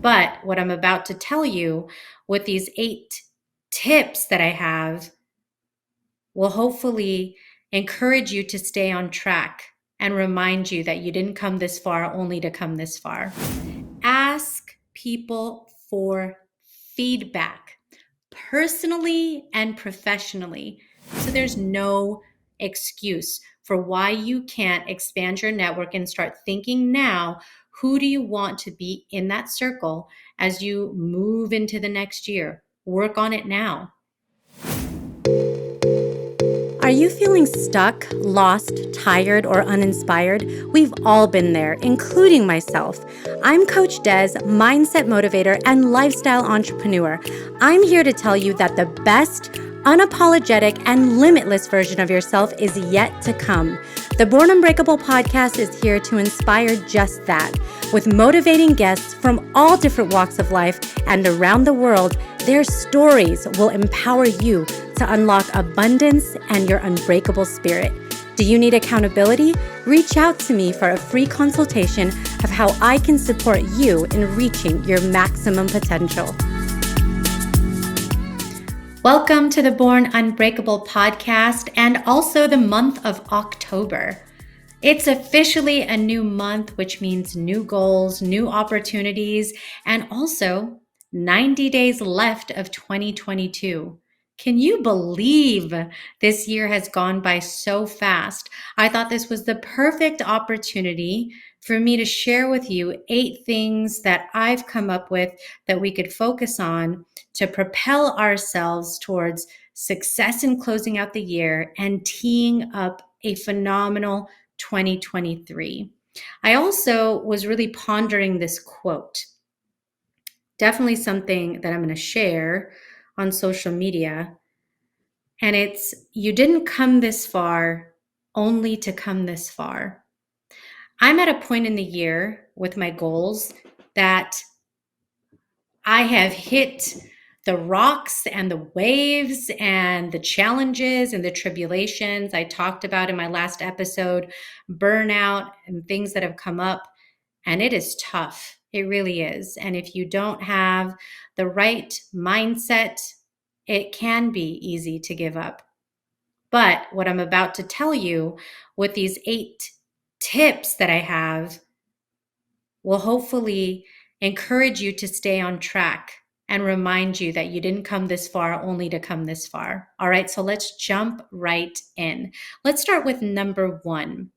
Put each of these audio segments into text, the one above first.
But what I'm about to tell you with these 8 tips that I have will hopefully encourage you to stay on track and remind you that you didn't come this far only to come this far. Ask people for feedback, personally and professionally. So there's no excuse for why you can't expand your network and start thinking now, who do you want to be in that circle as you move into the next year? Work on it now. Are you feeling stuck, lost, tired, or uninspired? We've all been there, including myself. I'm Coach Des, mindset motivator and lifestyle entrepreneur. I'm here to tell you that the best, unapologetic, and limitless version of yourself is yet to come. The Born Unbreakable podcast is here to inspire just that. With motivating guests from all different walks of life and around the world, their stories will empower you to unlock abundance and your unbreakable spirit. Do you need accountability? Reach out to me for a free consultation of how I can support you in reaching your maximum potential. Welcome to the Born Unbreakable podcast and also the month of October. It's officially a new month, which means new goals, new opportunities, and also 90 days left of 2022. Can you believe this year has gone by so fast? I thought this was the perfect opportunity for me to share with you 8 things that I've come up with that we could focus on to propel ourselves towards success in closing out the year and teeing up a phenomenal 2023. I also was really pondering this quote. Definitely something that I'm going to share on social media. And it's, you didn't come this far only to come this far. I'm at a point in the year with my goals that I have hit the rocks and the waves and the challenges and the tribulations I talked about in my last episode, burnout and things that have come up. And it is tough. It really is. And if you don't have the right mindset, it can be easy to give up. But what I'm about to tell you with these 8 tips that I have will hopefully encourage you to stay on track and remind you that you didn't come this far only to come this far. All right, so let's jump right in. Let's start with number 1.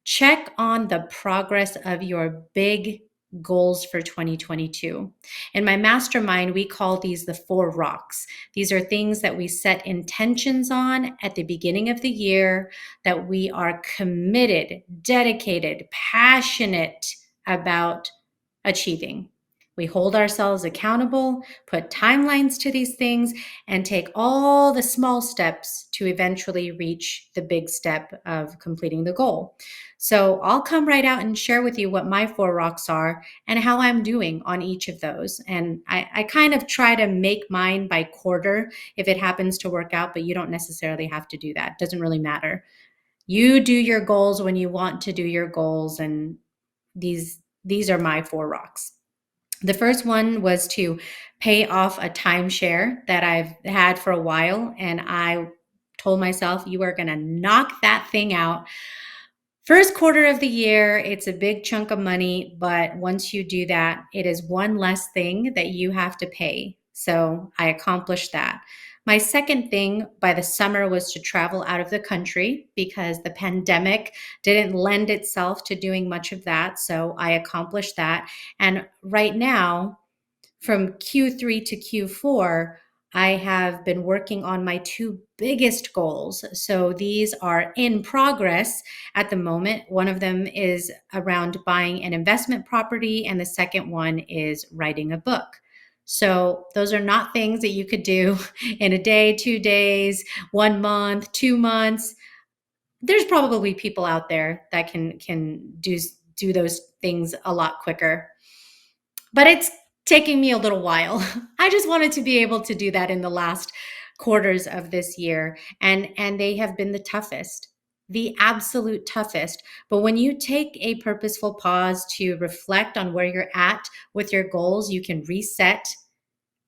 Check on the progress of your big goals for 2022. In my mastermind, we call these the 4 rocks. These are things that we set intentions on at the beginning of the year that we are committed, dedicated, passionate about achieving. We hold ourselves accountable, put timelines to these things, and take all the small steps to eventually reach the big step of completing the goal. So I'll come right out and share with you what my 4 rocks are and how I'm doing on each of those. And I kind of try to make mine by quarter if it happens to work out, but you don't necessarily have to do that. It doesn't really matter. You do your goals when you want to do your goals, and these are my 4 rocks. The first one was to pay off a timeshare that I've had for a while. And I told myself, you are going to knock that thing out. First quarter of the year, it's a big chunk of money. But once you do that, it is one less thing that you have to pay. So I accomplished that. My second thing by the summer was to travel out of the country because the pandemic didn't lend itself to doing much of that. So I accomplished that. And right now, from Q3 to Q4, I have been working on my 2 biggest goals. So these are in progress at the moment. One of them is around buying an investment property, and the second one is writing a book. So those are not things that you could do in a day, 2 days, 1 month, 2 months. There's probably people out there that can do those things a lot quicker. But it's taking me a little while. I just wanted to be able to do that in the last quarters of this year, and they have been the toughest. the absolute toughest. But when you take a purposeful pause to reflect on where you're at with your goals, you can reset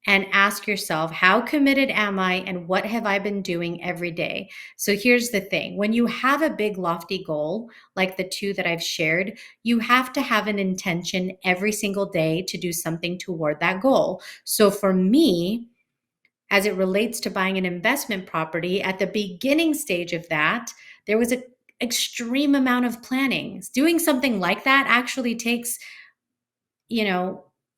and ask yourself, how committed am I and what have I been doing every day? So here's the thing, when you have a big, lofty goal, like the two that I've shared, you have to have an intention every single day to do something toward that goal. So for me, as it relates to buying an investment property, at the beginning stage of that, there was an extreme amount of planning. Doing something like that actually takes,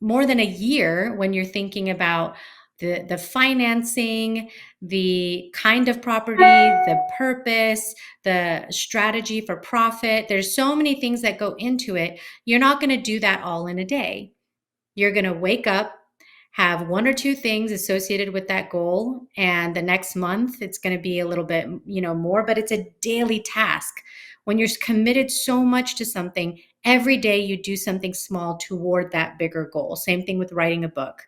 more than a year when you're thinking about the financing, the kind of property, the purpose, the strategy for profit. There's so many things that go into it. You're not going to do that all in a day. You're going to wake up, have one or two things associated with that goal, and the next month it's going to be a little bit, more, but it's a daily task. When you're committed so much to something, every day you do something small toward that bigger goal. Same thing with writing a book.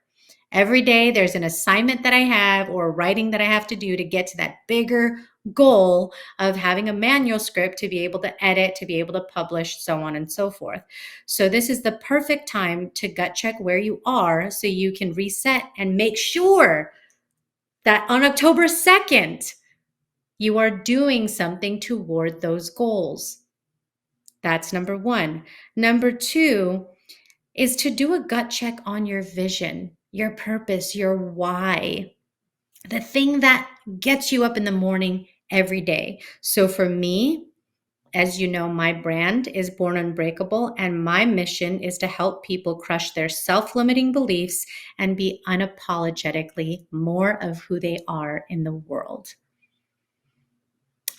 Every day there's an assignment that I have or writing that I have to do to get to that bigger goal of having a manuscript to be able to edit, to be able to publish, so on and so forth. So this is the perfect time to gut check where you are so you can reset and make sure that on October 2nd, you are doing something toward those goals. That's number one. Number two is to do a gut check on your vision, your purpose, your why, the thing that gets you up in the morning every day. So for me, as you know, my brand is Born Unbreakable, and my mission is to help people crush their self-limiting beliefs and be unapologetically more of who they are in the world.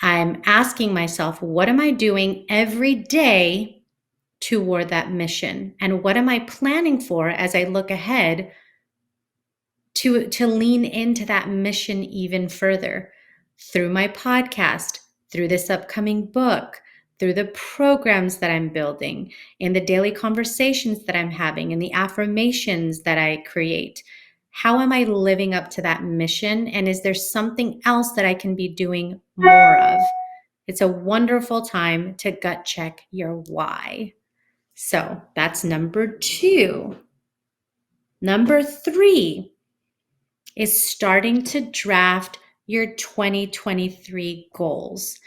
I'm asking myself, what am I doing every day toward that mission? And what am I planning for as I look ahead to lean into that mission even further through my podcast, through this upcoming book, through the programs that I'm building, in the daily conversations that I'm having, in the affirmations that I create? How am I living up to that mission? And is there something else that I can be doing more of? It's a wonderful time to gut check your why. So that's number two. Number three is starting to draft your 2023 goals.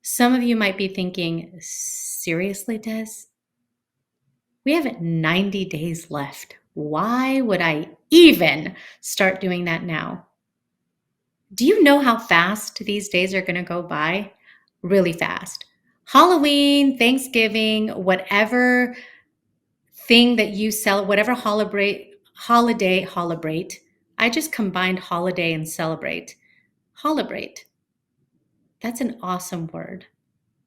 Some of you might be thinking, seriously, Des? We have 90 days left. Why would I even start doing that now? Do you know how fast these days are going to go by? Really fast. Halloween, Thanksgiving, whatever thing that you sell, whatever holiday, I just combined holiday and celebrate. Holibrate. That's an awesome word.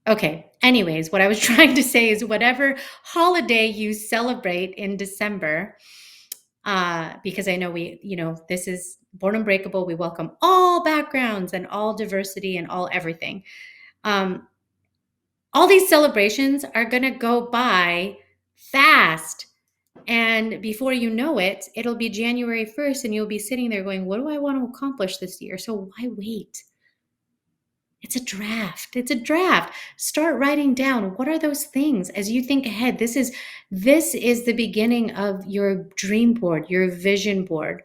Okay, anyways, what I was trying to say is whatever holiday you celebrate in December, because I know this is Born Unbreakable. We welcome all backgrounds and all diversity and all everything. All these celebrations are going to go by fast. And before you know it, it'll be January 1st and you'll be sitting there going, what do I want to accomplish this year? So why wait? It's a draft. It's a draft. Start writing down, what are those things as you think ahead? This is the beginning of your dream board, your vision board.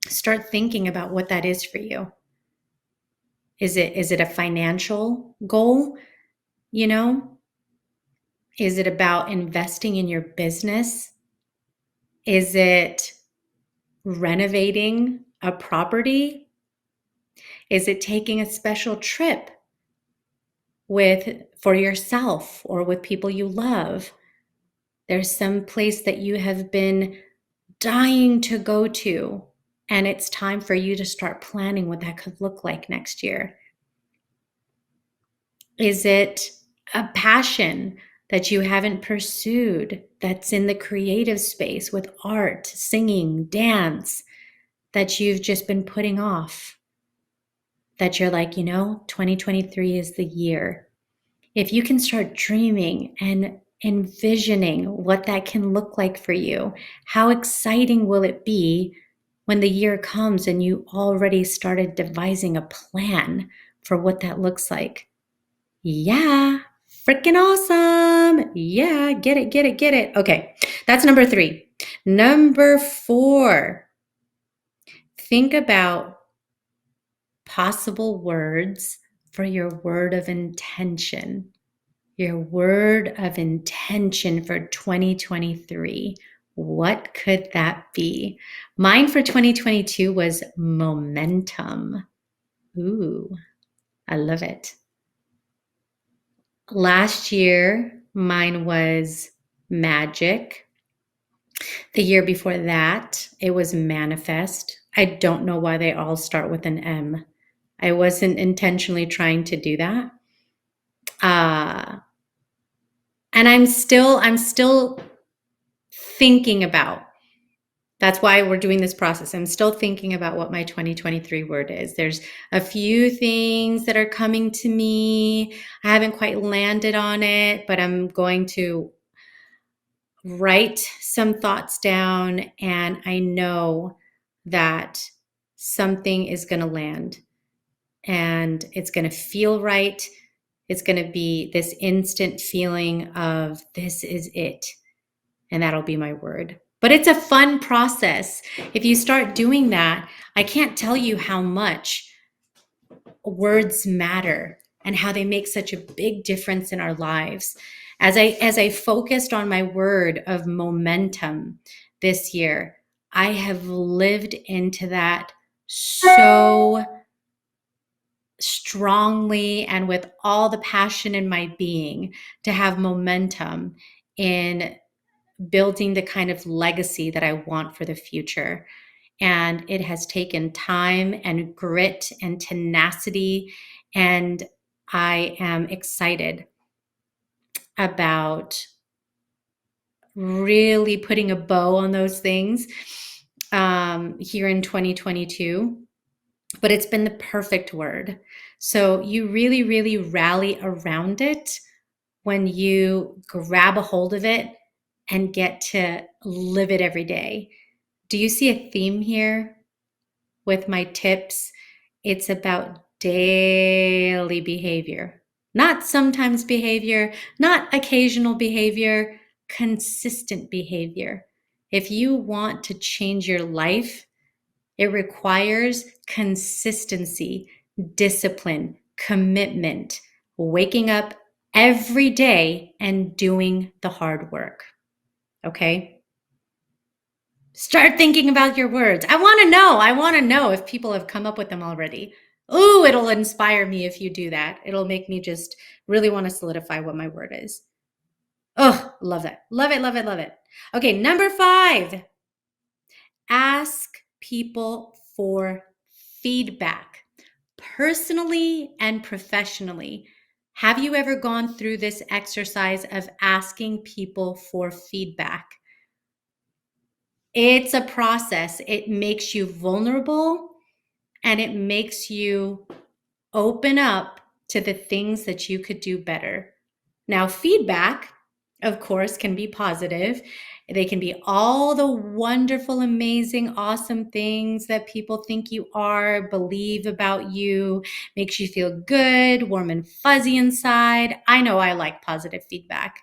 Start thinking about what that is for you. Is it a financial goal? Is it about investing in your business? Is it renovating a property? Is it taking a special trip for yourself or with people you love? There's some place that you have been dying to go to, and it's time for you to start planning what that could look like next year. Is it a passion that you haven't pursued that's in the creative space with art, singing, dance, that you've just been putting off? That you're like, 2023 is the year. If you can start dreaming and envisioning what that can look like for you, how exciting will it be when the year comes and you already started devising a plan for what that looks like? Yeah, freaking awesome. Yeah, get it, get it, get it. Okay, that's number 3. Number 4, think about possible words for your word of intention. Your word of intention for 2023. What could that be? Mine for 2022 was momentum. Ooh, I love it. Last year, mine was magic. The year before that, it was manifest. I don't know why they all start with an M. I wasn't intentionally trying to do that. And I'm still thinking about. That's why we're doing this process. I'm still thinking about what my 2023 word is. There's a few things that are coming to me. I haven't quite landed on it, but I'm going to write some thoughts down, and I know that something is going to land and it's going to feel right. It's going to be this instant feeling of this is it. And that'll be my word. But it's a fun process. If you start doing that, I can't tell you how much words matter and how they make such a big difference in our lives. As I focused on my word of momentum this year, I have lived into that so strongly and with all the passion in my being to have momentum in building the kind of legacy that I want for the future. And it has taken time and grit and tenacity. And I am excited about really putting a bow on those things here in 2022. But it's been the perfect word. So you really, really rally around it when you grab a hold of it and get to live it every day. Do you see a theme here with my tips? It's about daily behavior, not sometimes behavior, not occasional behavior, consistent behavior. If you want to change your life, it requires consistency, discipline, commitment, waking up every day and doing the hard work. Okay? Start thinking about your words. I want to know. I want to know if people have come up with them already. Ooh, it'll inspire me if you do that. It'll make me just really want to solidify what my word is. Oh, love that. Love it, love it, love it. Okay, number 5. Ask people for feedback, personally and professionally. Have you ever gone through this exercise of asking people for feedback? It's a process. It makes you vulnerable and it makes you open up to the things that you could do better. Now, feedback, of course, can be positive. They can be all the wonderful, amazing, awesome things that people think you are, believe about you, makes you feel good, warm and fuzzy inside. I know I like positive feedback.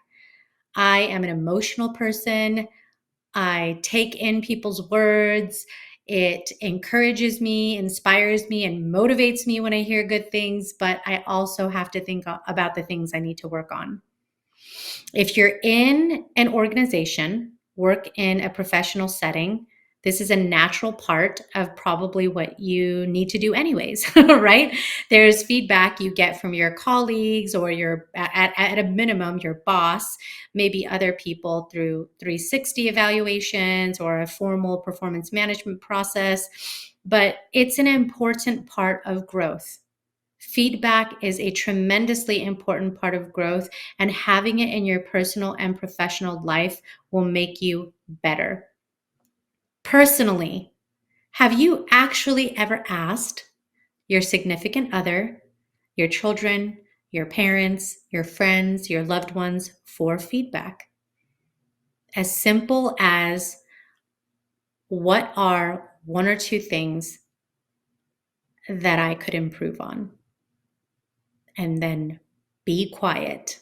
I am an emotional person. I take in people's words. It encourages me, inspires me, and motivates me when I hear good things, but I also have to think about the things I need to work on. If you're in an organization, work in a professional setting, this is a natural part of probably what you need to do anyways, right? There's feedback you get from your colleagues or at a minimum, your boss, maybe other people through 360 evaluations or a formal performance management process. But it's an important part of growth. Feedback is a tremendously important part of growth, and having it in your personal and professional life will make you better. Personally, have you actually ever asked your significant other, your children, your parents, your friends, your loved ones for feedback? As simple as, what are 1 or 2 things that I could improve on? And then Be quiet.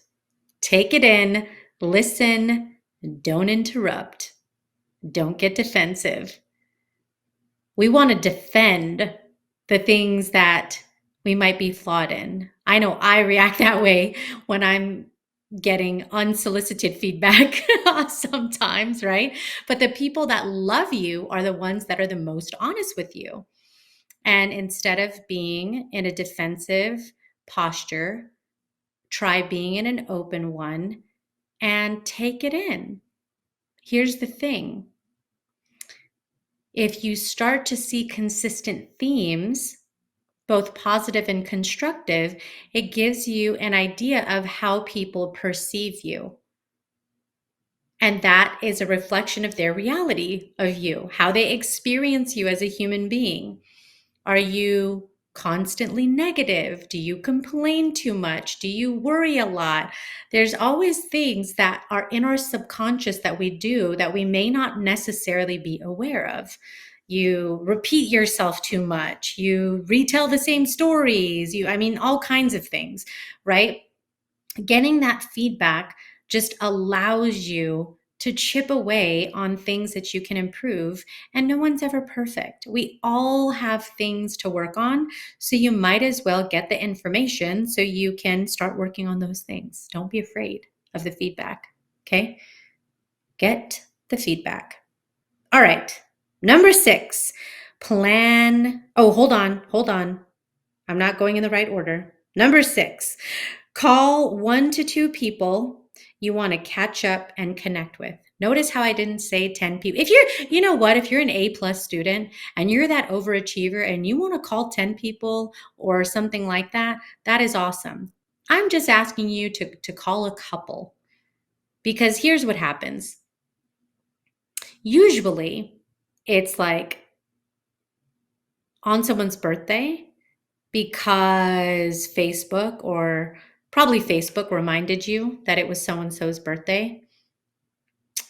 Take it in, listen, don't interrupt, don't get defensive. We want to defend the things that we might be flawed in. I know I react that way when I'm getting unsolicited feedback sometimes, right? But the people that love you are the ones that are the most honest with you. And instead of being in a defensive posture, try being in an open one and take it in. Here's the thing. If you start to see consistent themes, both positive and constructive, it gives you an idea of how people perceive you. And that is a reflection of their reality of you, how they experience you as a human being. Are you constantly negative? Do you complain too much? Do you worry a lot? There's always things that are in our subconscious that we do that we may not necessarily be aware of. You repeat yourself too much. You retell the same stories. All kinds of things, right? Getting that feedback just allows you to chip away on things that you can improve. And no one's ever perfect. We all have things to work on. So you might as well get the information so you can start working on those things. Don't be afraid of the feedback. Okay? Get the feedback. All right. Number 6, plan. Oh, hold on. I'm not going in the right order. Number 6, call 1 to 2 people you want to catch up and connect with. Notice how I didn't say 10 people. If you're an A+ student and you're that overachiever and you want to call 10 people or something like that, that is awesome. I'm just asking you to call a couple, because here's what happens. Usually it's like on someone's birthday, because probably Facebook reminded you that it was so-and-so's birthday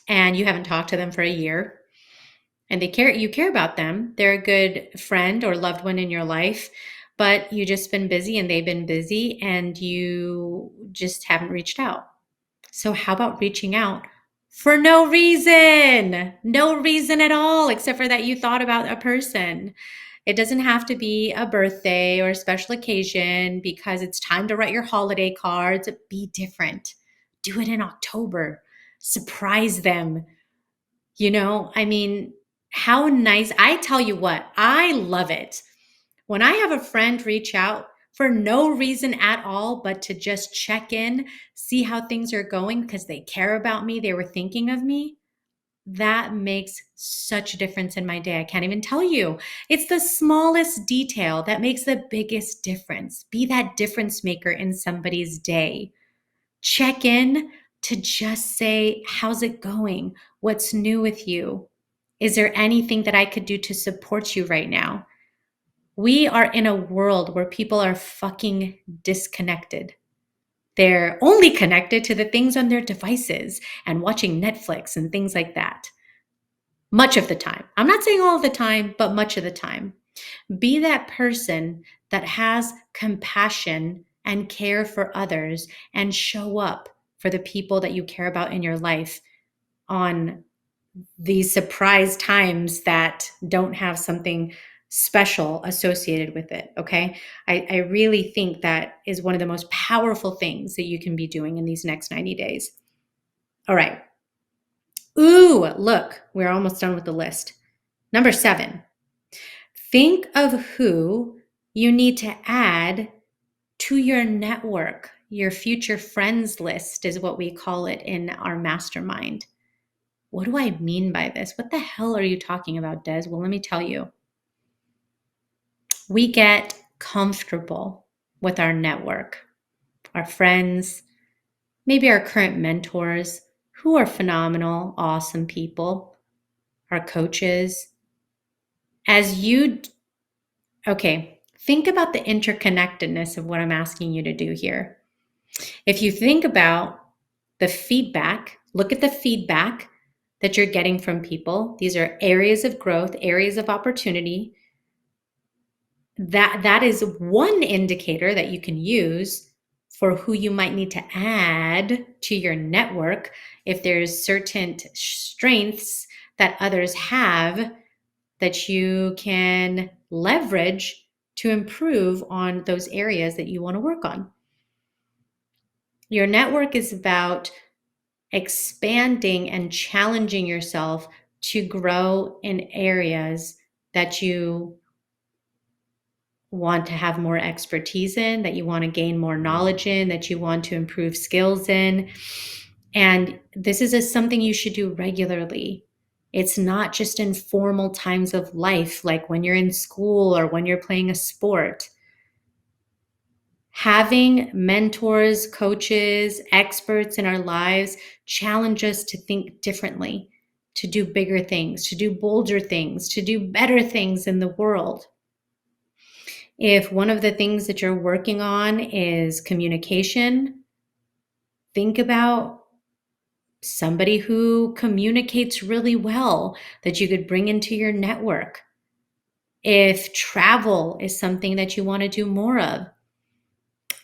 and you haven't talked to them for a year and you care about them. They're a good friend or loved one in your life, but you just been busy and they've been busy and you just haven't reached out. So how about reaching out for no reason at all, except for that you thought about a person. It doesn't have to be a birthday or a special occasion because it's time to write your holiday cards. Be different. Do it in October. Surprise them. How nice. I tell you what, I love it. When I have a friend reach out for no reason at all, but to just check in, see how things are going because they care about me, they were thinking of me, that makes such a difference in my day. I can't even tell you. It's the smallest detail that makes the biggest difference. Be that difference maker in somebody's day. Check in to just say, how's it going? What's new with you? Is there anything that I could do to support you right now? We are in a world where people are fucking disconnected. They're only connected to the things on their devices and watching Netflix and things like that. Much of the time. I'm not saying all of the time, but much of the time. Be that person that has compassion and care for others and show up for the people that you care about in your life on these surprise times that don't have something special associated with it. Okay. I really think that is one of the most powerful things that you can be doing in these next 90 days. All right. Ooh, look, we're almost done with the list. Number 7, think of who you need to add to your network. Your future friends list is what we call it in our mastermind. What do I mean by this? What the hell are you talking about, Des? Well, let me tell you. We get comfortable with our network, our friends, maybe our current mentors who are phenomenal, awesome people, our coaches. Think about the interconnectedness of what I'm asking you to do here. If you think about the feedback, look at the feedback that you're getting from people. These are areas of growth, areas of opportunity. That is one indicator that you can use for who you might need to add to your network if there's certain strengths that others have that you can leverage to improve on those areas that you want to work on. Your network is about expanding and challenging yourself to grow in areas that you want to have more expertise in, that you want to gain more knowledge in, that you want to improve skills in. And this is something you should do regularly. It's not just in formal times of life, like when you're in school or when you're playing a sport. Having mentors, coaches, experts in our lives challenge us to think differently, to do bigger things, to do bolder things, to do better things in the world. If one of the things that you're working on is communication, think about somebody who communicates really well that you could bring into your network. If travel is something that you want to do more of,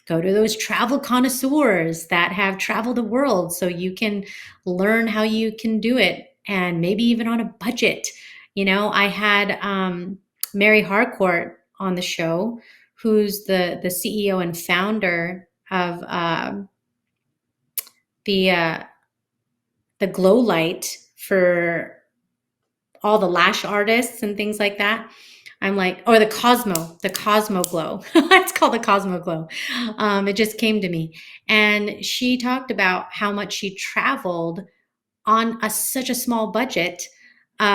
go to those travel connoisseurs that have traveled the world so you can learn how you can do it, and maybe even on a budget. I had Mary Harcourt on the show, who's the CEO and founder of the glow light for all the lash artists and things like that. I'm like, or the Cosmo Glow. It's called the Cosmo Glow. It just came to me. And she talked about how much she traveled on such a small budget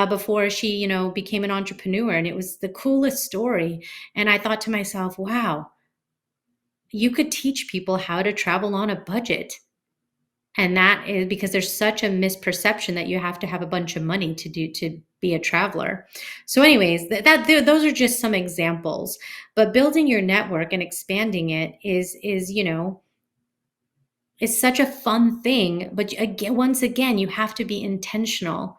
before she, became an entrepreneur. And it was the coolest story. And I thought to myself, wow, you could teach people how to travel on a budget. And that is because there's such a misperception that you have to have a bunch of money to be a traveler. So anyways, those are just some examples. But building your network and expanding it is such a fun thing. But again, once again, you have to be intentional.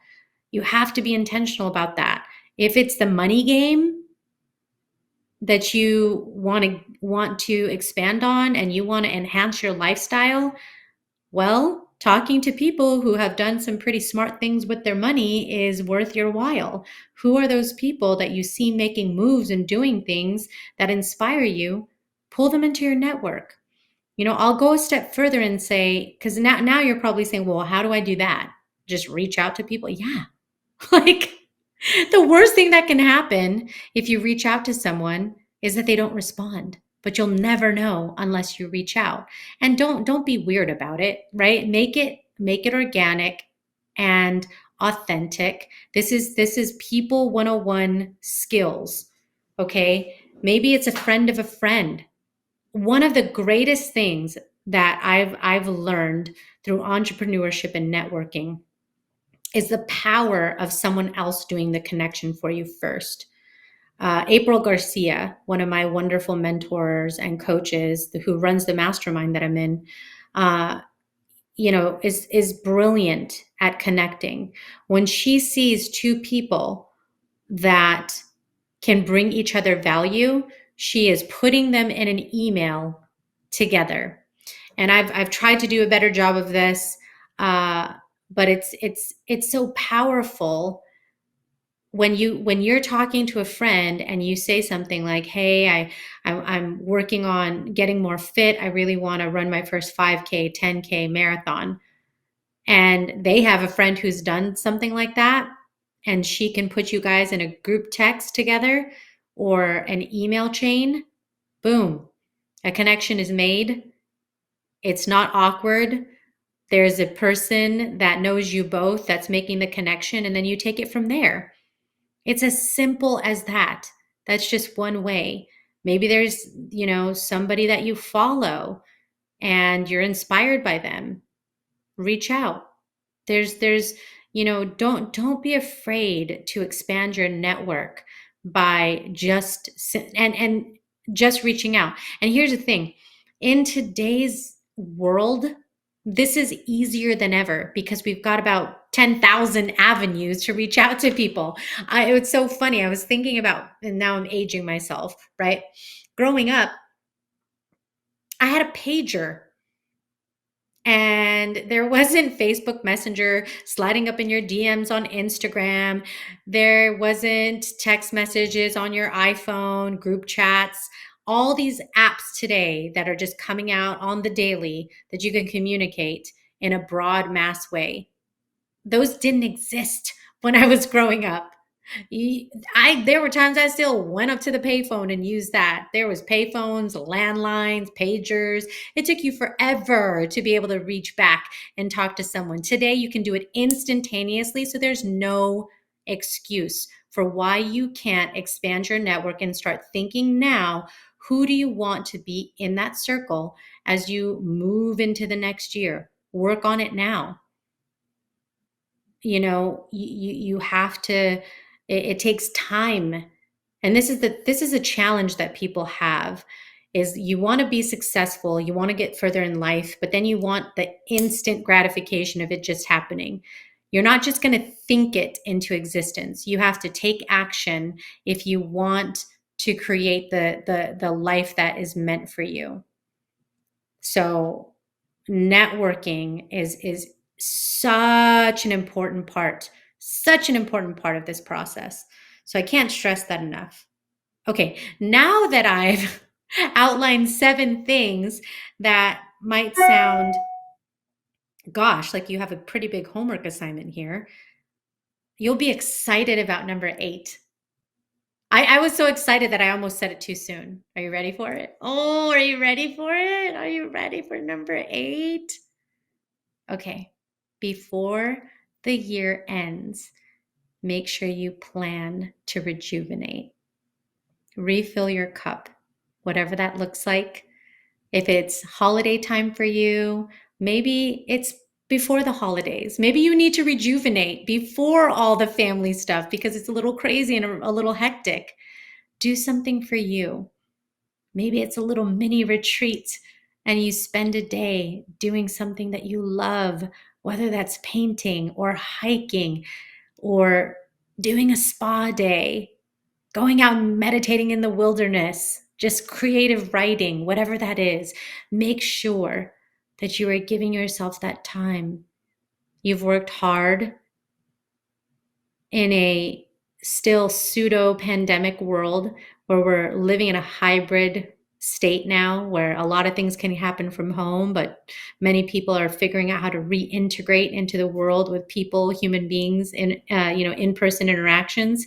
You have to be intentional about that. If it's the money game that you want to expand on and you want to enhance your lifestyle, well, talking to people who have done some pretty smart things with their money is worth your while. Who are those people that you see making moves and doing things that inspire you? Pull them into your network. I'll go a step further and say, because now you're probably saying, well, how do I do that? Just reach out to people? Yeah. Like, the worst thing that can happen if you reach out to someone is that they don't respond. But you'll never know unless you reach out. And don't be weird about it, right? Make it organic and authentic. This is people 101 skills. Okay? Maybe it's a friend of a friend. One of the greatest things that I've learned through entrepreneurship and networking is the power of someone else doing the connection for you first. April Garcia, one of my wonderful mentors and coaches who runs the mastermind that I'm in, is brilliant at connecting. When she sees two people that can bring each other value, she is putting them in an email together. And I've tried to do a better job of this, but it's so powerful when you're talking to a friend and you say something like, hey, I'm working on getting more fit. I really want to run my first 5K, 10K marathon. And they have a friend who's done something like that. And she can put you guys in a group text together or an email chain. Boom. A connection is made. It's not awkward. There's a person that knows you both that's making the connection, and then you take it from there. It's as simple as that. That's just one way. Maybe there's, somebody that you follow and you're inspired by them. Reach out. There's, don't be afraid to expand your network by just reaching out. And here's the thing, in today's world, this is easier than ever because we've got about 10,000 avenues to reach out to people. It was so funny. I was thinking about, and now I'm aging myself, right? Growing up, I had a pager. And there wasn't Facebook Messenger sliding up in your DMs on Instagram. There wasn't text messages on your iPhone, group chats, all these apps today that are just coming out on the daily that you can communicate in a broad mass way. Those didn't exist when I was growing up. There were times I still went up to the payphone and used that. There was payphones, landlines, pagers. It took you forever to be able to reach back and talk to someone. Today you can do it instantaneously, so there's no excuse for why you can't expand your network and start thinking now, who do you want to be in that circle as you move into the next year? Work on it now. You have to, it takes time. And this is a challenge that people have, is you want to be successful, you want to get further in life, but then you want the instant gratification of it just happening. You're not just going to think it into existence. You have to take action if you want to create the life that is meant for you. So networking is such an important part of this process. So I can't stress that enough. Okay, now that I've outlined 7 things that might sound, gosh, like you have a pretty big homework assignment here, you'll be excited about number 8. I was so excited that I almost said it too soon. Are you ready for it? Oh, are you ready for it? Are you ready for number 8? Okay, before the year ends, make sure you plan to rejuvenate. Refill your cup, whatever that looks like. If it's holiday time for you, maybe it's before the holidays. Maybe you need to rejuvenate before all the family stuff because it's a little crazy and a little hectic. Do something for you. Maybe it's a little mini retreat and you spend a day doing something that you love, whether that's painting or hiking or doing a spa day, going out and meditating in the wilderness, just creative writing, whatever that is. Make sure that you are giving yourself that time. You've worked hard in a still pseudo-pandemic world where we're living in a hybrid state now, where a lot of things can happen from home, but many people are figuring out how to reintegrate into the world with people, human beings, in-person interactions.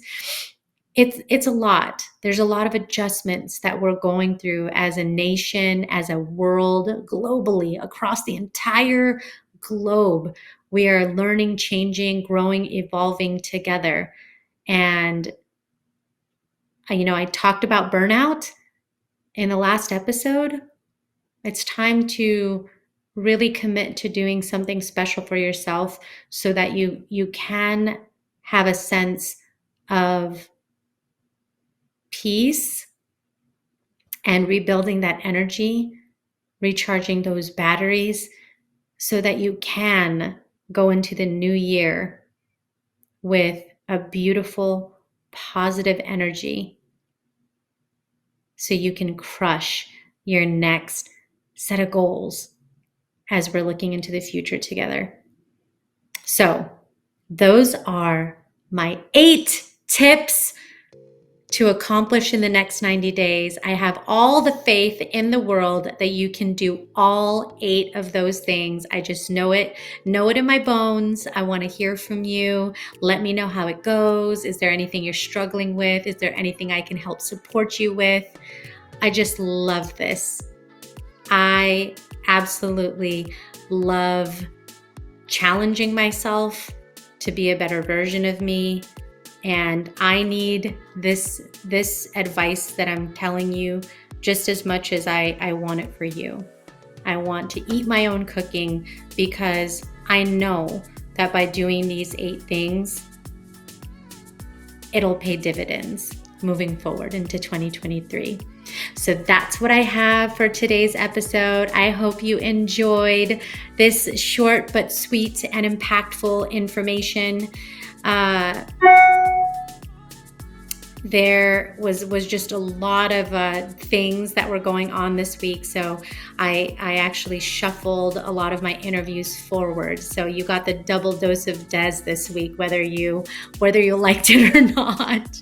It's a lot. There's a lot of adjustments that we're going through as a nation, as a world, globally, across the entire globe. We are learning, changing, growing, evolving together. And, I talked about burnout in the last episode. It's time to really commit to doing something special for yourself so that you can have a sense of peace and rebuilding that energy, recharging those batteries so that you can go into the new year with a beautiful, positive energy so you can crush your next set of goals as we're looking into the future together. So those are my 8 tips to accomplish in the next 90 days. I have all the faith in the world that you can do all 8 of those things. I just know it in my bones. I want to hear from you. Let me know how it goes. Is there anything you're struggling with? Is there anything I can help support you with? I just love this. I absolutely love challenging myself to be a better version of me. And I need this advice that I'm telling you just as much as I want it for you. I want to eat my own cooking because I know that by doing these 8 things, it'll pay dividends moving forward into 2023. So that's what I have for today's episode. I hope you enjoyed this short but sweet and impactful information. There was just a lot of things that were going on this week, so I actually shuffled a lot of my interviews forward. So you got the double dose of Des this week, whether you liked it or not.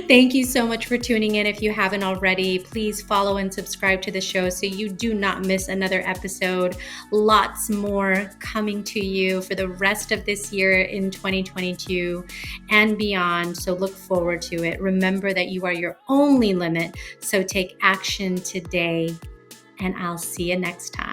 Thank you so much for tuning in. If you haven't already, please follow and subscribe to the show so you do not miss another episode. Lots more coming to you for the rest of this year in 2022 and beyond. So look forward to it. Remember that you are your only limit. So take action today, and I'll see you next time.